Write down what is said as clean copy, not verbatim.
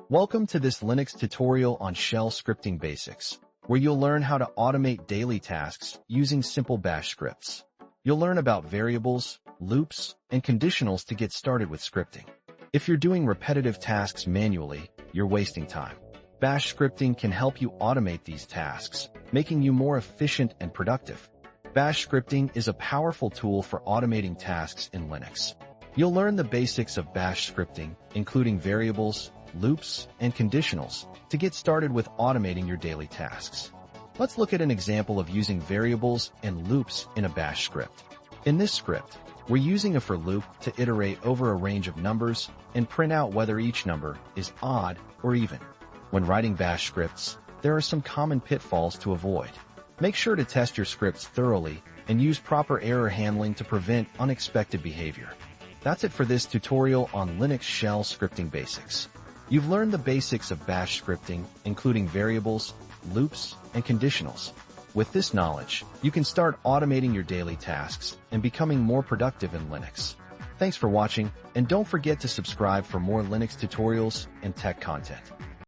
Welcome to this Linux tutorial on shell scripting basics, where you'll learn how to automate daily tasks using simple bash scripts. You'll learn about variables, loops, and conditionals to get started with scripting. If you're doing repetitive tasks manually, you're wasting time. Bash scripting can help you automate these tasks, making you more efficient and productive. Bash scripting is a powerful tool for automating tasks in Linux. You'll learn the basics of bash scripting, including variables, loops, and conditionals, to get started with automating your daily tasks. Let's look at an example of using variables and loops in a bash script. In this script, we're using a for loop to iterate over a range of numbers and print out whether each number is odd or even. When writing bash scripts, there are some common pitfalls to avoid. Make sure to test your scripts thoroughly and use proper error handling to prevent unexpected behavior. That's it for this tutorial on Linux shell scripting basics. You've learned the basics of bash scripting, including variables, loops, and conditionals. With this knowledge, you can start automating your daily tasks and becoming more productive in Linux. Thanks for watching, and don't forget to subscribe for more Linux tutorials and tech content.